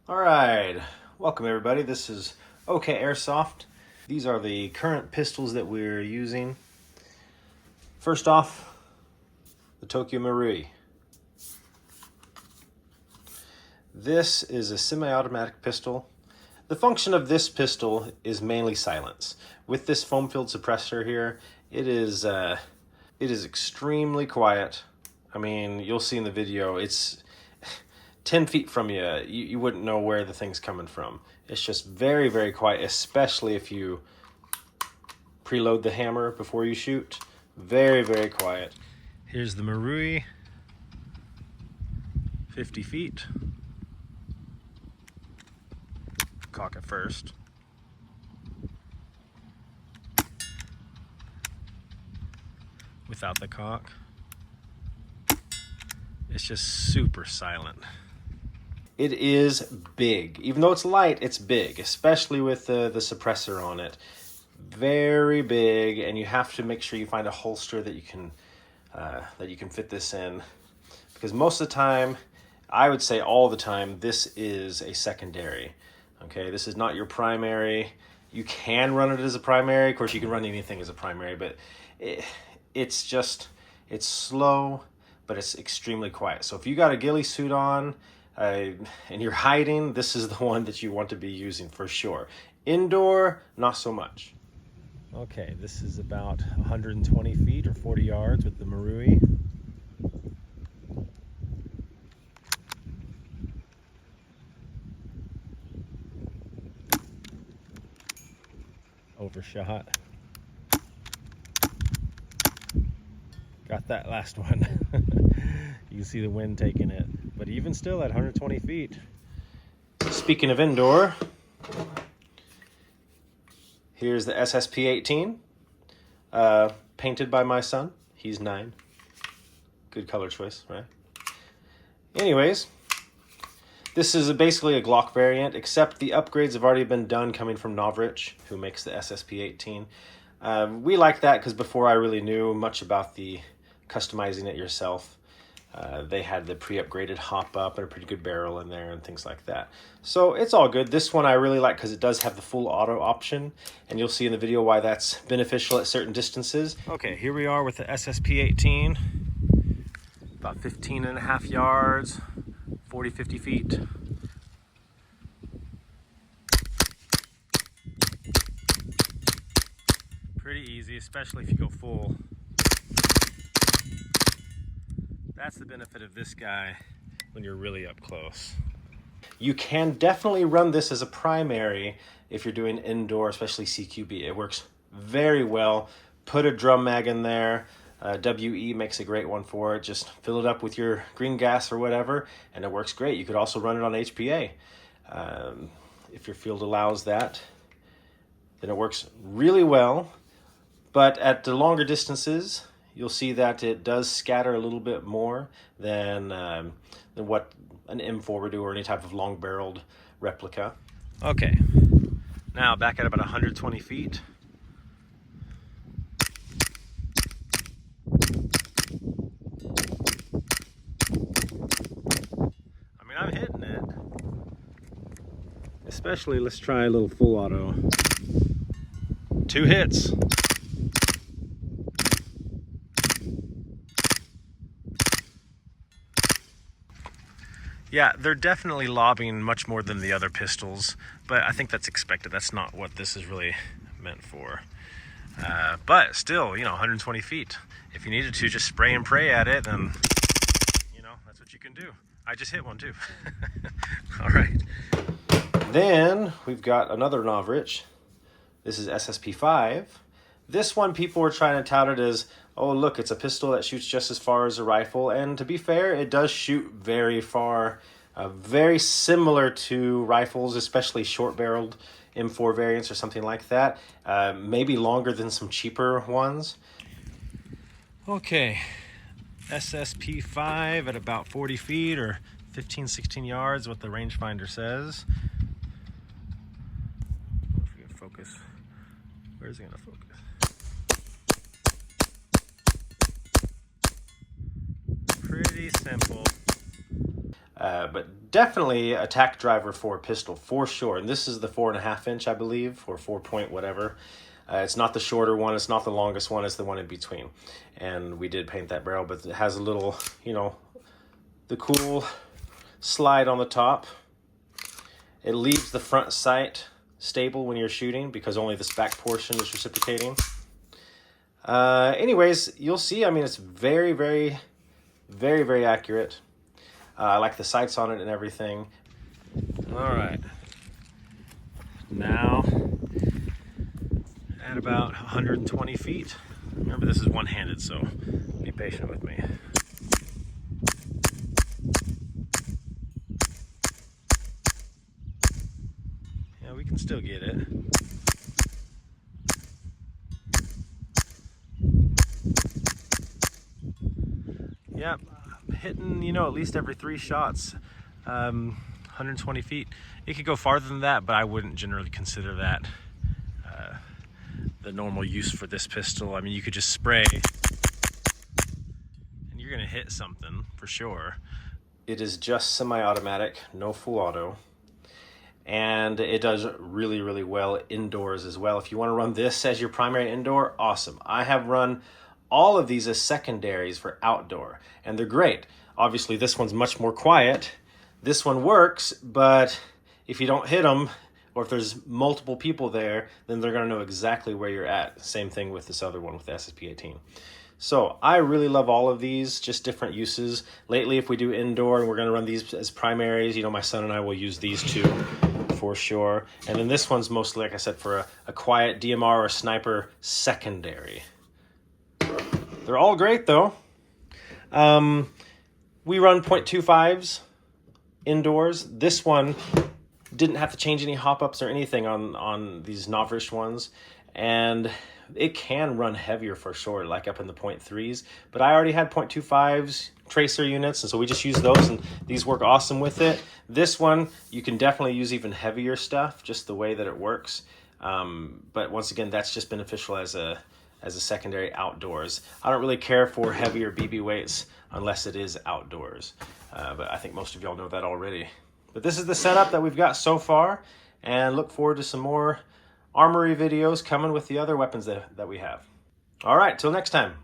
All right, welcome everybody. This is OK Airsoft. These are the current pistols that we're using. First off, the Tokyo Marui. This is a semi-automatic pistol. The function of this pistol is mainly silence. With this foam-filled suppressor here, it is extremely quiet. I mean, you'll see in the video, it's 10 feet from you, you wouldn't know where the thing's coming from. It's just very, very quiet, especially if you preload the hammer before you shoot. Very, very quiet. Here's the Marui, 50 feet. Cock it first. Without the cock. It's just super silent. It is big. Even though it's light, it's big, especially with the suppressor on it. Very big, and you have to make sure you find a holster that you can fit this in. Because most of the time, I would say all the time, this is a secondary. Okay, this is not your primary. You can run it as a primary. Of course, you can run anything as a primary, but it's slow, but it's extremely quiet. So if you got a ghillie suit on and you're hiding, this is the one that you want to be using for sure. Indoor, not so much. Okay, this is about 120 feet or 40 yards with the Marui. Overshot. Got that last one. You can see the wind taking it, but even still at 120 feet. Speaking of indoor, here's the SSP-18, painted by my son. He's 9. Good color choice, right? Anyways, this is basically a Glock variant, except the upgrades have already been done coming from Novrich, who makes the SSP-18. We like that because before I really knew much about the customizing it yourself, they had the pre-upgraded hop up and a pretty good barrel in there and things like that. So it's all good. This one I really like because it does have the full auto option, and you'll see in the video why that's beneficial at certain distances. Okay, here we are with the SSP-18, about 15.5 yards, 40-50 feet. Pretty easy, especially if you go full. That's the benefit of this guy when you're really up close. You can definitely run this as a primary if you're doing indoor, especially CQB. It works very well. Put a drum mag in there. WE makes a great one for it. Just fill it up with your green gas or whatever, and it works great. You could also run it on HPA. If your field allows that, then it works really well. But at the longer distances, you'll see that it does scatter a little bit more than what an M4 would do or any type of long-barreled replica. Okay, now back at about 120 feet. I mean, I'm hitting it. Especially, let's try a little full auto. 2 hits. Yeah, they're definitely lobbing much more than the other pistols, but I think that's expected. That's not what this is really meant for. But still, 120 feet. If you needed to just spray and pray at it, then, that's what you can do. I just hit one too. All right. Then we've got another Novrich. This is SSP-5. This one, people were trying to tout it as, oh, look, it's a pistol that shoots just as far as a rifle. And to be fair, it does shoot very far, very similar to rifles, especially short-barreled M4 variants or something like that. Maybe longer than some cheaper ones. Okay, SSP-5 at about 40 feet or 15, 16 yards, what the rangefinder says. I don't know if we can focus. Where's it going to focus? Pretty simple. But definitely a tack driver for a pistol, for sure. And this is the 4.5 inch, I believe, or 4 point whatever. It's not the shorter one, it's not the longest one, it's the one in between. And we did paint that barrel, but it has a little, you know, the cool slide on the top. It leaves the front sight stable when you're shooting because only this back portion is reciprocating. Anyways, you'll see, I mean, it's very, very, very, very accurate. I like the sights on it and everything. All right. Now, at about 120 feet. Remember, this is one-handed, so be patient with me. Yeah, we can still get it. Yep, hitting, you know, at least every 3 shots, 120 feet. It could go farther than that, but I wouldn't generally consider that the normal use for this pistol. I mean, you could just spray and you're gonna hit something for sure. It is just semi-automatic, no full auto. And it does really, really well indoors as well. If you want to run this as your primary indoor, awesome. I have run all of these as secondaries for outdoor, and they're great. Obviously, this one's much more quiet. This one works, but if you don't hit them, or if there's multiple people there, then they're gonna know exactly where you're at. Same thing with this other one with the SSP-18. So I really love all of these, just different uses. Lately, if we do indoor and we're gonna run these as primaries, you know, my son and I will use these two for sure. And then this one's mostly, like I said, for a quiet DMR or sniper secondary. They're all great though. We run .25s indoors. This one didn't have to change any hop-ups or anything on these novice ones. And it can run heavier for sure, like up in the .3s. But I already had .25s, tracer units, and so we just use those, and these work awesome with it. This one, you can definitely use even heavier stuff, just the way that it works. But once again, that's just beneficial as a secondary outdoors. I don't really care for heavier BB weights unless it is outdoors. But I think most of y'all know that already. But this is the setup that we've got so far, and look forward to some more armory videos coming with the other weapons that we have. All right, till next time.